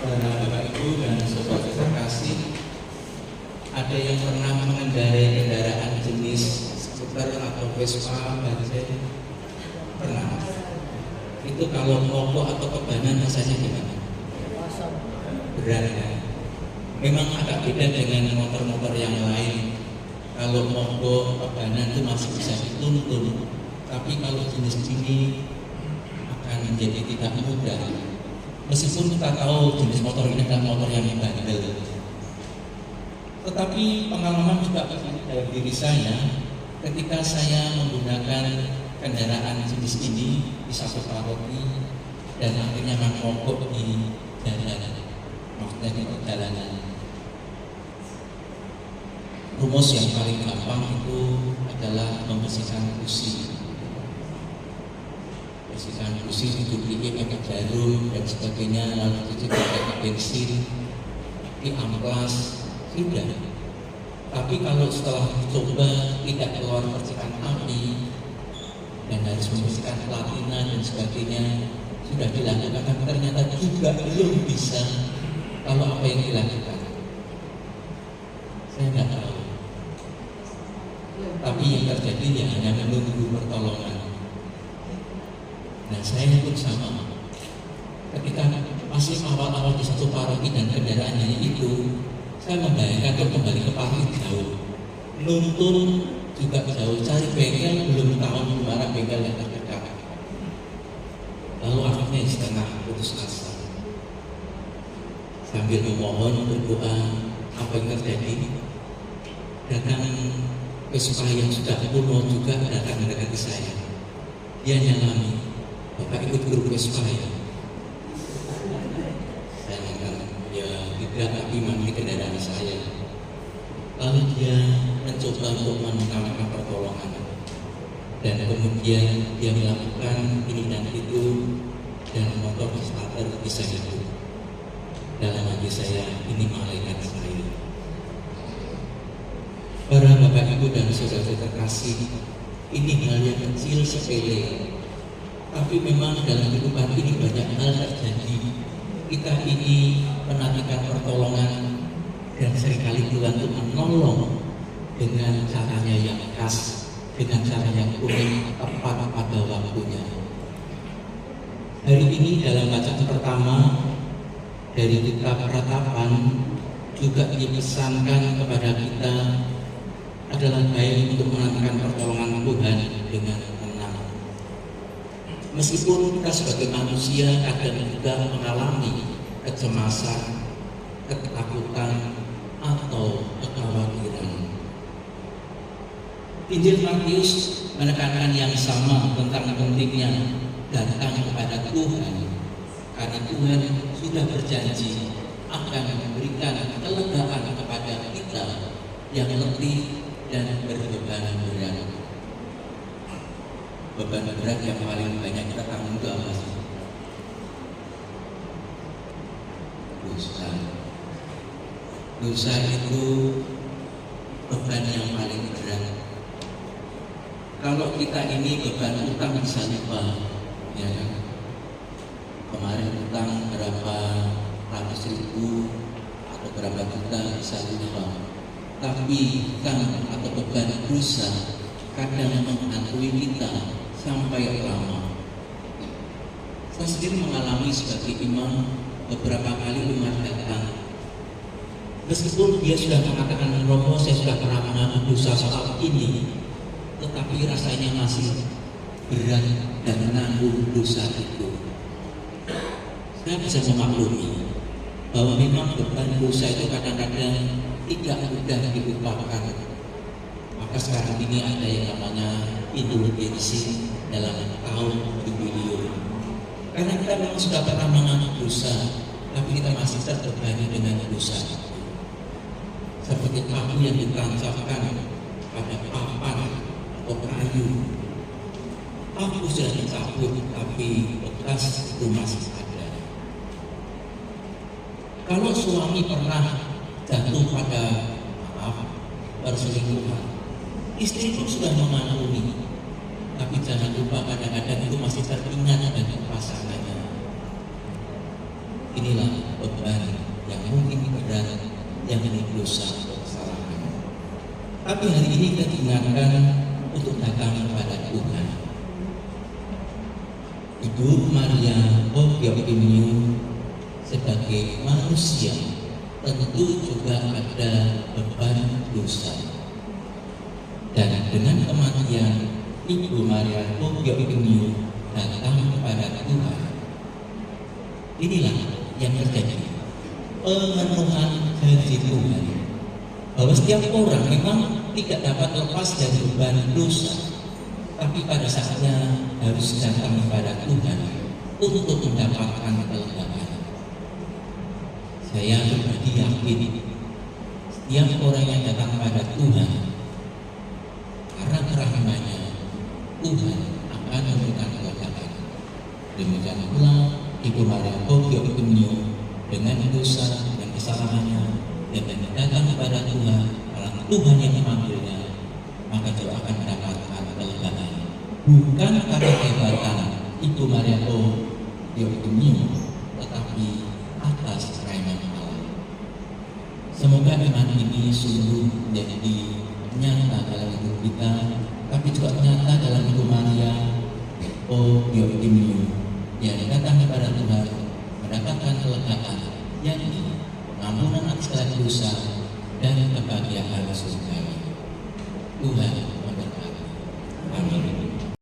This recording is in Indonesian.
Bapak Ibu dan Sobat terkasih, ada yang pernah mengendarai kendaraan jenis skuter atau Vespa, bajai? Pernah? Itu kalau mogok atau kebanan rasanya gimana? Berat ya? Memang agak beda dengan motor-motor yang lain. Kalau mogok, kebanan itu masih bisa dituntun, tapi kalau jenis ini akan menjadi tidak mudah. Meskipun kita tahu jenis motor ini adalah motor yang bandel, tetapi pengalaman juga terjadi dalam diri saya ketika saya menggunakan kendaraan jenis ini di satu paroki dan akhirnya mogok di jalan, maksudnya di perjalanan. Rumus yang paling gampang itu adalah membersihkan busi. Bersihkan busi, diduduki pakai jarum dan sebagainya, lalu cuci pakai bensin, diamplas, sudah. Tapi kalau setelah dicoba tidak keluar percikan api dan harus membersihkan platina dan sebagainya, sudah dilakukan, tapi ternyata juga belum bisa. Kalau apa yang dilakukan, saya nggak tahu. Tapi yang terjadi ya hanya menunggu pertolongan. Nah, saya pun sama. Ketika masih awal-awal di satu paroki dan kendaraannya itu, saya membayangkan untuk kembali ke paroki jauh, nuntun juga jauh, cari bengkel belum tahu di mana bengkel yang terdekat. Lalu akhirnya setengah putus asa, sambil memohon berdoa, apa yang terjadi? Datang Vespa yang sudah kuno juga datang mendekati saya. Dia nyalami, Bapak ikut grup Vespa ya? Saya bilang, ya tidak, tapi mandi kendaraan saya. Lalu dia mencoba untuk meminta pertolongan, dan kemudian dia melakukan ini dan itu, dan motor starter bisa hidup. Dalam hati saya, ini malaikat saya. Para Bapak Ibu dan Saudara terkasih, ini hal yang kecil sepele, tapi memang dalam kehidupan ini banyak hal terjadi. Kita ini menantikan pertolongan dan seringkali Tuhan itu menolong dengan caranya yang khas, dengan cara yang unik, tepat pada waktunya. Hari ini dalam bacaan pertama dari kitab Ratapan juga dipesankan kepada kita adalah baik untuk menantikan pertolongan Tuhan dengan tenang. Meskipun kita sebagai manusia kadang juga mengalami kecemasan, ketakutan, atau kekhawatiran. Injil Matius menekankan yang sama tentang pentingnya datang kepada Tuhan, karena Tuhan sudah berjanji akan memberikan kelegaan kepada kita yang letih dan berbeban berat. Beban berat yang paling banyak kita tanggung itu apa sih? Dosa. Dosa itu beban yang paling berat. Kalau kita ini beban utang bisa lupa, ya kan? Kemarin utang berapa ratus ribu atau berapa juta bisa lupa. Tapi utang atau beban dosa kadang menghantui kita sampai lama. Saya sendiri mengalami sebagai imam beberapa kali umat datang. Meskipun dia sudah mengatakan Romo, saya sudah pernah mengaku dosa soal ini, tetapi rasanya masih berat dan menanggung dosa itu. Saya bisa memaklumi bahwa memang beban dosa itu kadang-kadang tidak mudah dilupakan. Maka sekarang ini ada yang namanya indulgensi dalam tahun jubileum. Karena kita memang sudah pernah mengaku dosa, tapi kita masih terbebani dengan dosa itu. Seperti paku yang ditancapkan pada papan atau kayu. Paku sudah dicabut, tapi bekas itu masih ada. Kalau suami pernah jatuh pada perselingkuhan, istri pun sudah mengampuni, tapi jangan lupa kadang-kadang itu masih teringat dengan pasangannya. Inilah beban dosa atau kesalahan. Tapi hari ini kita diingatkan untuk datang kepada Tuhan. Ibu Maria Poggiopimniu sebagai manusia tentu juga ada beban dosa. Dan dengan kematian Ibu Maria Poggiopimniu datang kepada Tuhan, inilah yang terjadi, pemenuhan janji Tuhan, bahwa setiap orang memang tidak dapat lepas dari beban dosa, tapi pada saatnya harus datang kepada Tuhan untuk mendapatkan kelegaan. Saya pribadi yakin setiap orang yang datang kepada Tuhan karena kerahimannya, Tuhan akan memberikan kelegaan. Demikian pula Ibu Maria Poggiopimniu dengan dosa dan kesalahannya dan datang kepada Tuhan, kalau Tuhan yang memanggilnya, maka dia akan mendapatkan kelegaan. Bukan karena kehebatan Ibu Maria Poggiopimniu, tetapi atas rahmat Allah. Semoga iman ini sungguh menjadi nyata dalam hidup kita, tapi juga nyata dalam Ibu Maria Poggiopimniu yang datang kepada Tuhan mendapatkan kelegaan, yakni pengampunan atas segala dosa dan kebahagiaan surgawi. Tuhan